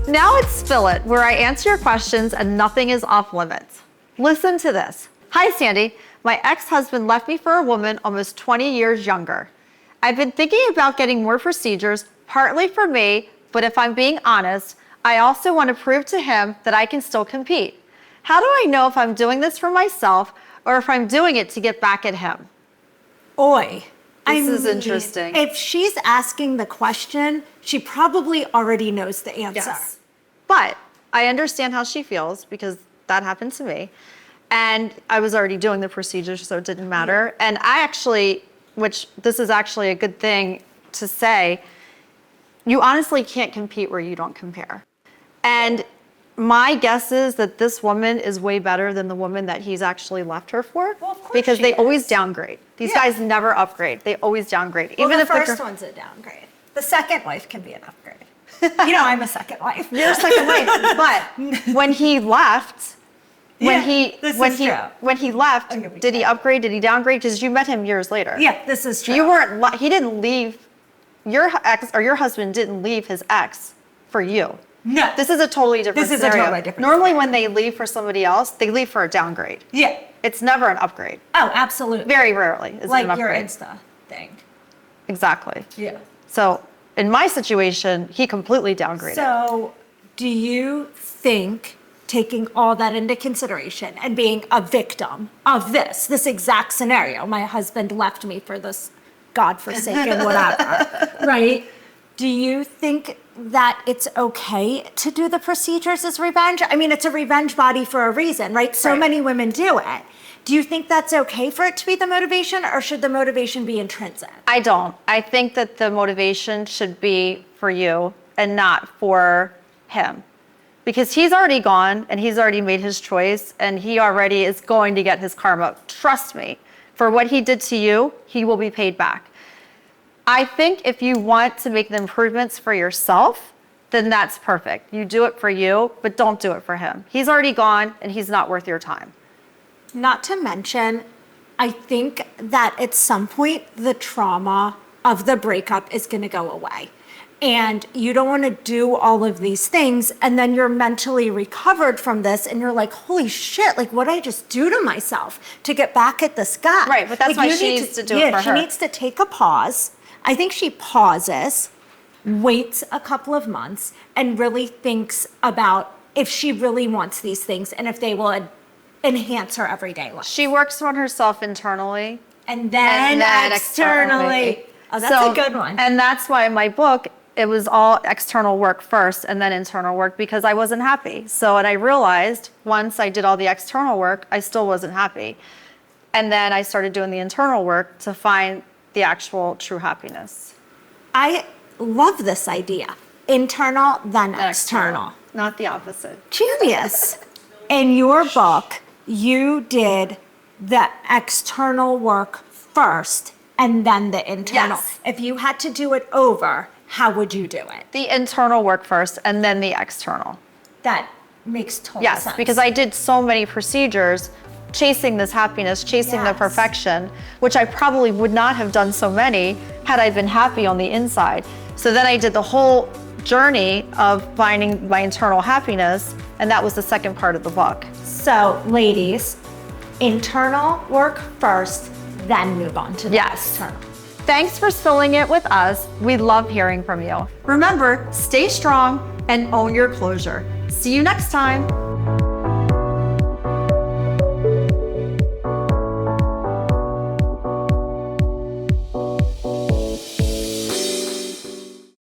Now it's Spill It, where I answer your questions and nothing is off limits. Listen to this. Hi, Sandy. My ex-husband left me for a woman almost 20 years younger. I've been thinking about getting more procedures, partly for me, but if I'm being honest, I also want to prove to him that I can still compete. How do I know if I'm doing this for myself or if I'm doing it to get back at him? Oi. This is interesting. If she's asking the question, she probably already knows the answer. Yes. But I understand how she feels because that happened to me. And I was already doing the procedure, so it didn't matter. And I actually, which this is actually a good thing to say, you honestly can't compete where you don't compare. And my guess is that this woman is way better than the woman that he's actually left her for. Well, of course because she they is. always downgrade. These guys never upgrade. They always downgrade. Well, Even the if first one's a downgrade. The second wife can be an upgrade. You know, I'm a second wife. You're a second wife. But when he left, when he left, did he upgrade? Did he downgrade? Because you met him years later. Yeah, this is true. You weren't. He didn't leave. Your ex or your husband didn't leave his ex for you. No. This is a totally different This is scenario. a totally different Normally, when they leave for somebody else, they leave for a downgrade. Yeah. It's never an upgrade. Oh, absolutely. Very rarely is it like an your upgrade. Insta thing. Exactly. Yeah. So in my situation, he completely downgraded. So do you think, taking all that into consideration and being a victim of this exact scenario, my husband left me for this godforsaken whatever, right? Do you think that it's okay to do the procedures as revenge? I mean, it's a revenge body for a reason, right? So many women do it. Do you think that's okay for it to be the motivation, or should the motivation be intrinsic? I don't. I think that the motivation should be for you and not for him. Because he's already gone and he's already made his choice and he already is going to get his karma. Trust me, for what he did to you, he will be paid back. I think if you want to make the improvements for yourself, then that's perfect. You do it for you, but don't do it for him. He's already gone and he's not worth your time. Not to mention, I think that at some point, the trauma of the breakup is going to go away. And you don't want to do all of these things, and then you're mentally recovered from this, and you're like, holy shit, like, what did I just do to myself to get back at this guy? Right, but that's why she needs to do it for her. She needs to take a pause. I think she pauses, waits a couple of months, and really thinks about if she really wants these things and if they will enhance her everyday life. She works on herself internally. And then externally. Oh, that's a good one. And that's why in my book, it was all external work first and then internal work because I wasn't happy. So, and I realized once I did all the external work, I still wasn't happy. And then I started doing the internal work to find the actual true happiness. I love this idea. Internal, then external. Not the opposite. Genius. In your book, you did the external work first and then the internal. Yes. If you had to do it over, how would you do it? The internal work first and then the external. That makes total sense. Yes, because I did so many procedures chasing this happiness, chasing the perfection, which I probably would not have done so many had I been happy on the inside. So then I did the whole journey of finding my internal happiness, and that was the second part of the book. So, ladies, internal work first, then move on to the external. Thanks for spilling it with us. We love hearing from you. Remember, stay strong and own your closure. See you next time.